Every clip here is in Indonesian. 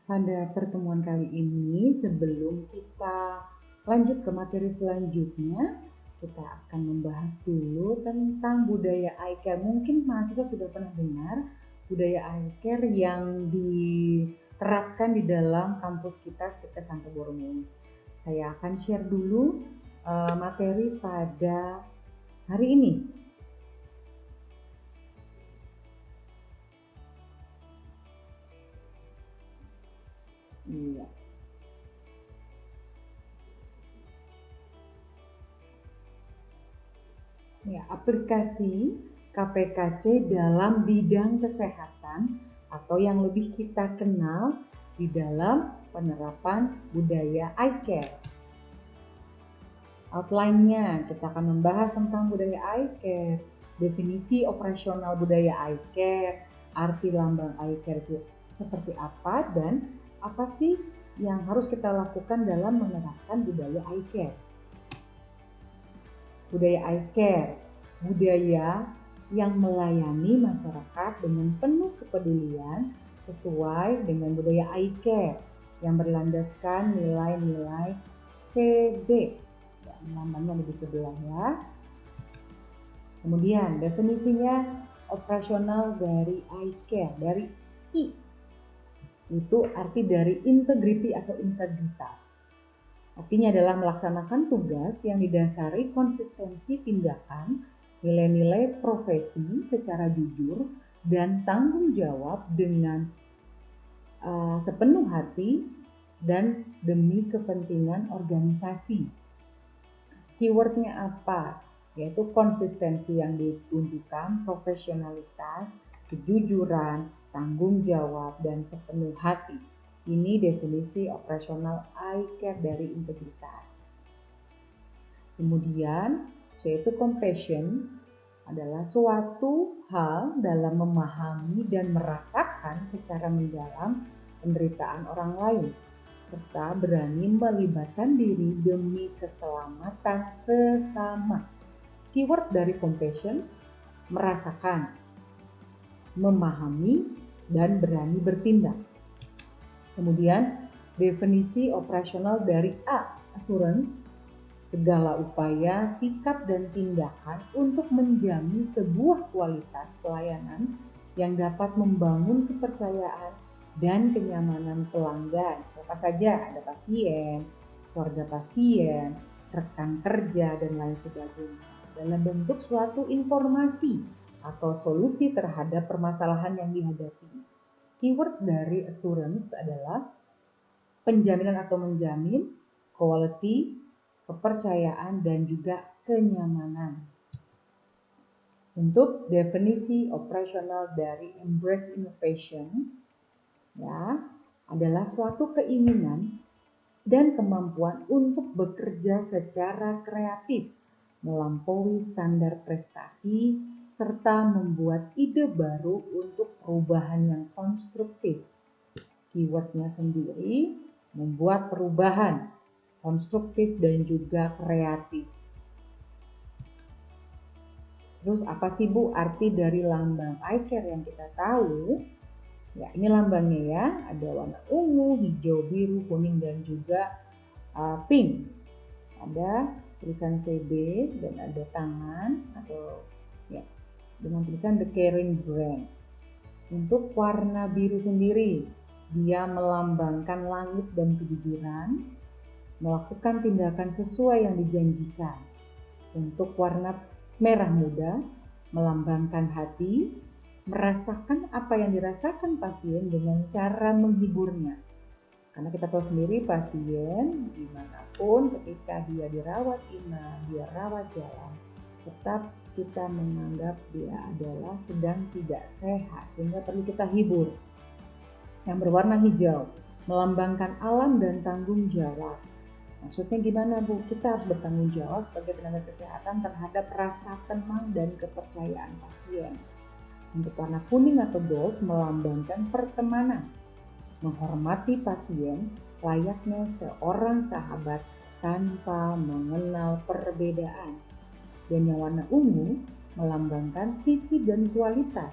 Pada pertemuan kali ini, sebelum kita lanjut ke materi selanjutnya, kita akan membahas dulu tentang budaya eye care. Mungkin mahasiswa sudah pernah dengar budaya eye care yang diterapkan di dalam kampus kita ketika sampai Borneo. Saya akan share dulu materi pada hari ini. Iya. Ya, aplikasi KPKC dalam bidang kesehatan atau yang lebih kita kenal di dalam penerapan budaya eye care. Outline-nya kita akan membahas tentang budaya eye care, definisi operasional budaya eye care, arti lambang eye care itu seperti apa, dan apa sih yang harus kita lakukan dalam menerapkan budaya eye care. Budaya eye care, budaya yang melayani masyarakat dengan penuh kepedulian sesuai dengan budaya eye care yang berlandaskan nilai-nilai CB. Lambangnya di sebelah ya. Kemudian definisinya operasional dari eye care, dari I. Itu arti dari integrity atau integritas. Artinya adalah melaksanakan tugas yang didasari konsistensi tindakan, nilai-nilai profesi secara jujur, dan tanggung jawab dengan sepenuh hati dan demi kepentingan organisasi. Keywordnya apa? Yaitu konsistensi yang ditunjukkan, profesionalitas, kejujuran, tanggung jawab, dan sepenuh hati. Ini definisi operasional eye care dari integritas. Kemudian, yaitu compassion adalah suatu hal dalam memahami dan merasakan secara mendalam penderitaan orang lain, serta berani melibatkan diri demi keselamatan sesama. Keyword dari compassion, merasakan, memahami, dan berani bertindak. Kemudian definisi operasional dari A, assurance, segala upaya, sikap, dan tindakan untuk menjamin sebuah kualitas pelayanan yang dapat membangun kepercayaan dan kenyamanan pelanggan. Siapa saja, ada pasien, keluarga pasien, rekan kerja, dan lain sebagainya. Dalam bentuk suatu informasi atau solusi terhadap permasalahan yang dihadapi. Keyword dari assurance adalah penjaminan atau menjamin, quality, kepercayaan, dan juga kenyamanan. Untuk definisi operasional dari embrace innovation, ya, adalah suatu keinginan dan kemampuan untuk bekerja secara kreatif, melampaui standar prestasi, serta membuat ide baru untuk perubahan yang konstruktif. Keywordnya sendiri, membuat perubahan konstruktif dan juga kreatif. Terus apa sih Bu arti dari lambang eye care yang kita tahu? Ya, ini lambangnya ya, ada warna ungu, hijau, biru, kuning, dan juga pink. Ada tulisan CB dan ada tangan atau ya dengan tulisan The Caring Brand. Untuk warna biru sendiri, dia melambangkan langit dan kejujuran, melakukan tindakan sesuai yang dijanjikan. Untuk warna merah muda, melambangkan hati, merasakan apa yang dirasakan pasien dengan cara menghiburnya. Karena kita tahu sendiri pasien dimanapun ketika dia dirawat inap, dia rawat jalan, tetap kita menganggap dia adalah sedang tidak sehat sehingga perlu kita hibur. Yang berwarna hijau melambangkan alam dan tanggung jawab. Maksudnya gimana Bu? Kita harus bertanggung jawab sebagai tenaga kesehatan terhadap rasa tenang dan kepercayaan pasien. Untuk warna kuning atau gold melambangkan pertemanan, menghormati pasien layaknya seorang sahabat tanpa mengenal perbedaan. Dan yang warna ungu melambangkan visi dan kualitas,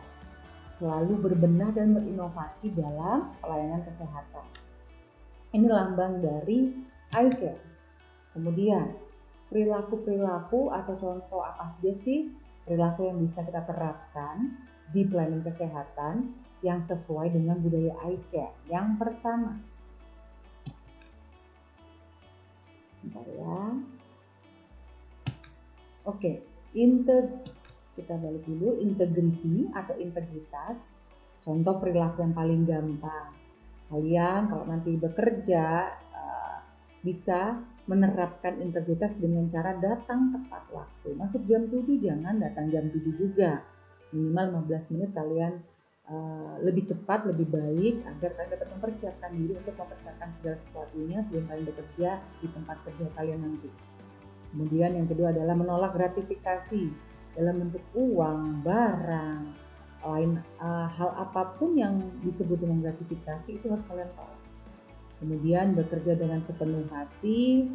selalu berbenah dan berinovasi dalam pelayanan kesehatan. Ini lambang dari eye care. Kemudian perilaku-perilaku atau contoh apa saja sih perilaku yang bisa kita terapkan di planning kesehatan yang sesuai dengan budaya eye care. Yang pertama, bentar ya. Oke, kita balik dulu, integrity atau integritas. Contoh perilaku yang paling gampang. Kalian kalau nanti bekerja bisa menerapkan integritas dengan cara datang tepat waktu. Masuk jam 7 jangan datang jam 7 juga. Minimal 15 menit kalian lebih cepat, lebih baik agar kalian dapat mempersiapkan diri untuk mempersiapkan segala sesuatunya sebelum kalian bekerja di tempat kerja kalian nanti. Kemudian yang kedua adalah menolak gratifikasi dalam bentuk uang, barang, hal apapun yang disebut dengan gratifikasi itu harus kalian tolak. Kemudian bekerja dengan sepenuh hati.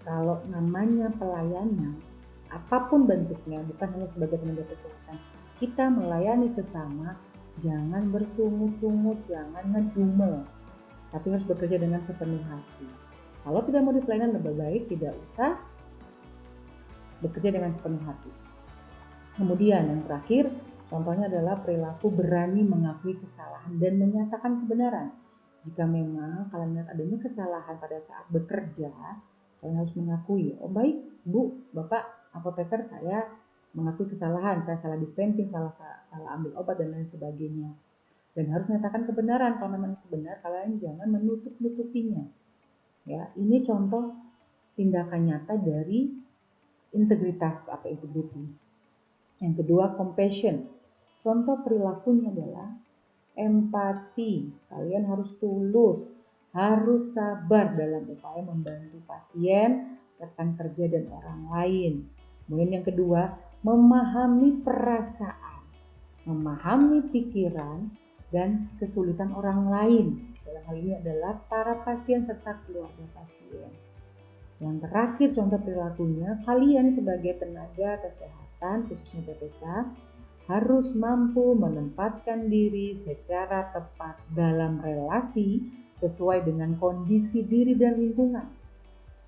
Kalau namanya pelayanan, apapun bentuknya, bukan hanya sebagai tenaga kesehatan, kita melayani sesama, jangan bersungut-sungut, jangan ngedumel, tapi harus bekerja dengan sepenuh hati. Kalau tidak mau di pelayanan, lebih baik tidak usah bekerja dengan sepenuh hati. Kemudian yang terakhir, contohnya adalah perilaku berani mengakui kesalahan dan menyatakan kebenaran. Jika memang kalian melihat adanya kesalahan pada saat bekerja, kalian harus mengakui, oh baik Bu, Bapak apoteker, saya mengakui kesalahan, saya salah dispensing, salah ambil obat dan lain sebagainya. Dan harus menyatakan kebenaran. Kalau memang itu benar, kalian jangan menutup-nutupinya. Ya, ini contoh tindakan nyata dari integritas atau integrity. Yang kedua, compassion. Contoh perilakunya adalah empati. Kalian harus tulus, harus sabar dalam upaya membantu pasien, rekan kerja, dan orang lain. Kemudian yang kedua, memahami perasaan, memahami pikiran dan kesulitan orang lain. Dalam hal ini adalah para pasien serta keluarga pasien. Yang terakhir contoh perilakunya, kalian sebagai tenaga kesehatan, khususnya PPK, harus mampu menempatkan diri secara tepat dalam relasi sesuai dengan kondisi diri dan lingkungan.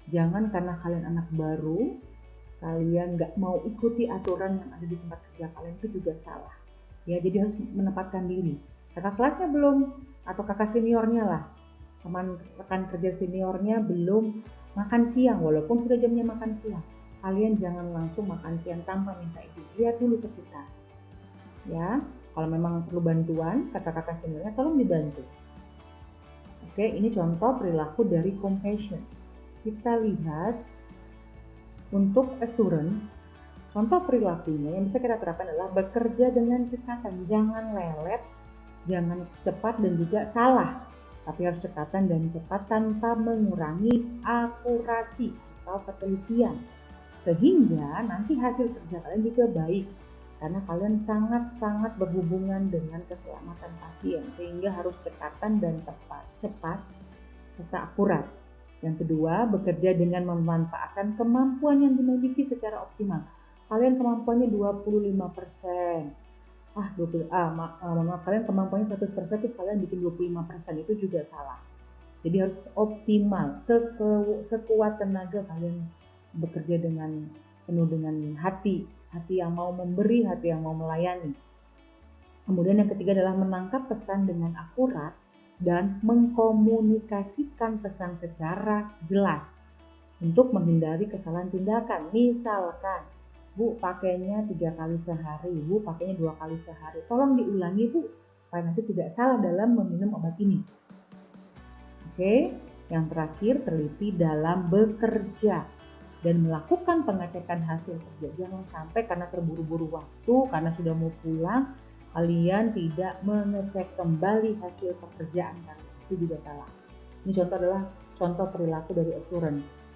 Jangan karena kalian anak baru, kalian nggak mau ikuti aturan yang ada di tempat kerja kalian, itu juga salah. Ya, jadi harus menempatkan diri. Kakak kelasnya belum, atau kakak seniornya lah, teman rekan kerja seniornya belum makan siang, walaupun sudah jamnya makan siang, kalian jangan langsung makan siang tanpa minta izin. Lihat dulu sekitar. Ya, kalau memang perlu bantuan, kakak-kakak seniornya tolong dibantu. Oke, ini contoh perilaku dari compassion. Kita lihat untuk assurance, contoh perilakunya yang bisa kita terapkan adalah bekerja dengan cekatan, jangan lelet, jangan cepat dan juga salah. Tapi harus cekatan dan cepat tanpa mengurangi akurasi atau ketelitian. Sehingga nanti hasil kerja kalian juga baik. Karena kalian sangat-sangat berhubungan dengan keselamatan pasien. Sehingga harus cekatan dan tepat, cepat, serta akurat. Yang kedua, bekerja dengan memanfaatkan kemampuan yang dimiliki secara optimal. Kalian kemampuannya 25%. Maaf, kalian kemampuannya 100% terus kalian bikin 25%, itu juga salah. Jadi harus optimal, sekuat tenaga kalian bekerja dengan penuh dengan hati yang mau memberi, hati yang mau melayani. Kemudian yang ketiga adalah menangkap pesan dengan akurat dan mengkomunikasikan pesan secara jelas untuk menghindari kesalahan tindakan. Misalkan, Bu pakainya 3 kali sehari, Bu pakainya 2 kali sehari. Tolong diulangi Bu, supaya nanti tidak salah dalam meminum obat ini. Oke, yang terakhir teliti dalam bekerja dan melakukan pengecekan hasil kerja. Jangan sampai karena terburu-buru waktu, karena sudah mau pulang, kalian tidak mengecek kembali hasil pekerjaan kalian. Itu juga salah. Ini contoh adalah contoh perilaku dari assurance.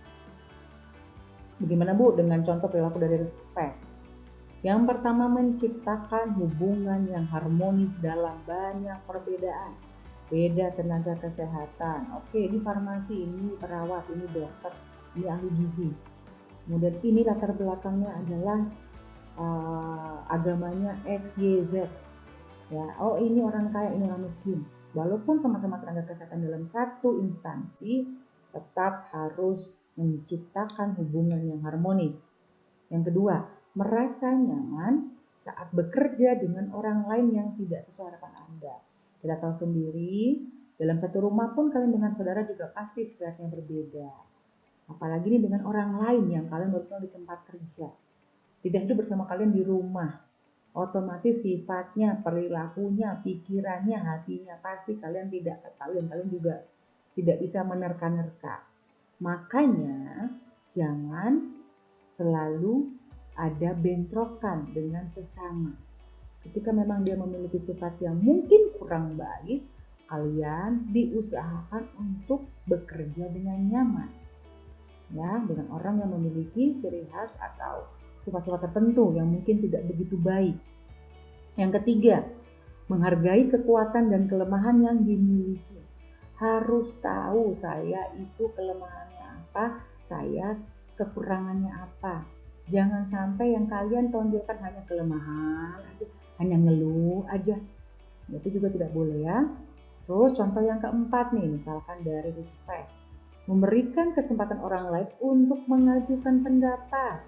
Bagaimana Bu dengan contoh perilaku dari respect? Yang pertama, menciptakan hubungan yang harmonis dalam banyak perbedaan. Beda tenaga kesehatan. Oke, ini farmasi, ini perawat, ini dokter, ini ahli gizi. Kemudian ini latar belakangnya adalah agamanya X, Y, Z. Ya, oh ini orang kaya, ini orang miskin. Walaupun sama-sama tenaga kesehatan dalam satu instansi, tetap harus menciptakan hubungan yang harmonis. Yang kedua, merasa nyaman saat bekerja dengan orang lain yang tidak sesuai harapan Anda. Kita tahu sendiri, dalam satu rumah pun kalian dengan saudara juga pasti sifatnya berbeda. Apalagi ini dengan orang lain yang kalian baru kenal di tempat kerja. Tidak hidup bersama kalian di rumah. Otomatis sifatnya, perilakunya, pikirannya, hatinya pasti kalian tidak ketahui dan kalian juga tidak bisa menerka-nerka. Makanya jangan selalu ada bentrokan dengan sesama. Ketika memang dia memiliki sifat yang mungkin kurang baik, kalian diusahakan untuk bekerja dengan nyaman. Ya, dengan orang yang memiliki ciri khas atau sifat-sifat tertentu yang mungkin tidak begitu baik. Yang ketiga, menghargai kekuatan dan kelemahan yang dimiliki. Harus tahu saya itu kelemahannya apa, saya kekurangannya apa. Jangan sampai yang kalian tonjolkan hanya kelemahan aja, hanya ngeluh aja. Itu juga tidak boleh ya. Terus contoh yang keempat nih, misalkan dari respect. Memberikan kesempatan orang lain untuk mengajukan pendapat.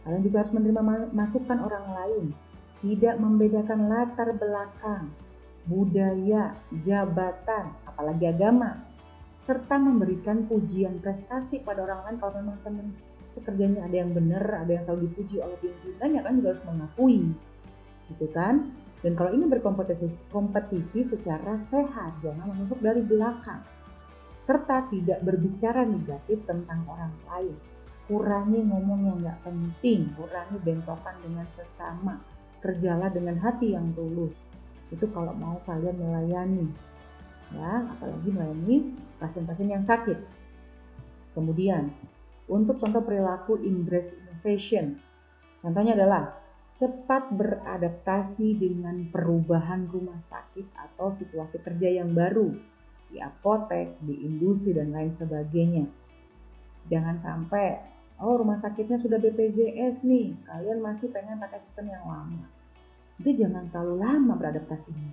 Kalian juga harus menerima masukan orang lain. Tidak membedakan latar belakang, budaya, jabatan, apalagi agama. Serta memberikan pujian prestasi pada orang lain kalau memang teman pekerjaannya ada yang benar, ada yang selalu dipuji oleh pimpinan, ya kan juga harus mengakui. Gitu kan? Dan kalau ini berkompetisi secara sehat, jangan menusuk dari belakang. Serta tidak berbicara negatif tentang orang lain. Kurangi ngomong yang nggak penting, kurangi bentrokan dengan sesama. Kerjalah dengan hati yang tulus. Itu kalau mau kalian melayani, ya, apalagi melayani pasien-pasien yang sakit. Kemudian, untuk contoh perilaku embrace innovation, contohnya adalah cepat beradaptasi dengan perubahan rumah sakit atau situasi kerja yang baru di apotek, di industri, dan lain sebagainya. Jangan sampai, oh rumah sakitnya sudah BPJS nih, kalian masih pengen pakai sistem yang lama. Jadi jangan terlalu lama beradaptasinya.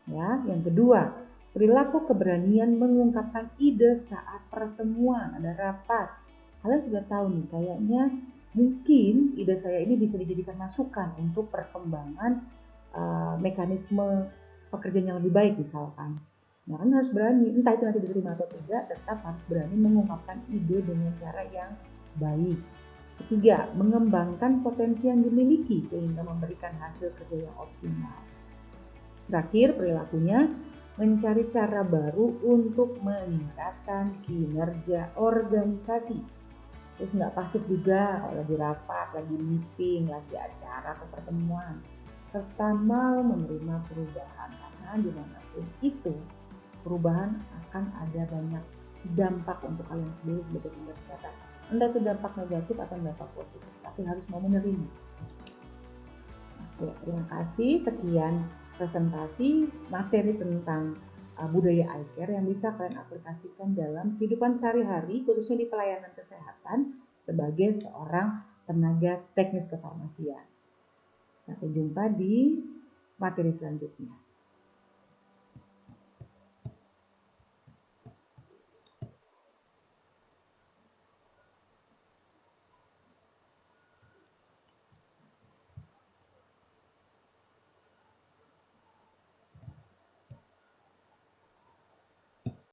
Ya, yang kedua, perilaku keberanian mengungkapkan ide saat pertemuan, ada rapat. Kalian sudah tahu nih, kayaknya mungkin ide saya ini bisa dijadikan masukan untuk perkembangan mekanisme pekerjaan yang lebih baik misalkan. Nah kan harus berani, entah itu nanti diterima atau tidak, tetap harus berani mengungkapkan ide dengan cara yang baik. Ketiga, mengembangkan potensi yang dimiliki sehingga memberikan hasil kerja yang optimal. Terakhir, perilakunya mencari cara baru untuk meningkatkan kinerja organisasi. Terus nggak pasif juga, kalau lagi rapat, lagi meeting, lagi acara atau pertemuan. Serta mau menerima perubahan, karena dimanapun itu perubahan akan ada banyak dampak untuk kalian sendiri sebagai tenaga kesehatan. Entah itu dampak negatif atau dampak positif, tapi harus mau menerima. Oke, terima kasih. Sekian presentasi materi tentang budaya eye care yang bisa kalian aplikasikan dalam kehidupan sehari-hari, khususnya di pelayanan kesehatan sebagai seorang tenaga teknis kefarmasian. Sampai jumpa di materi selanjutnya.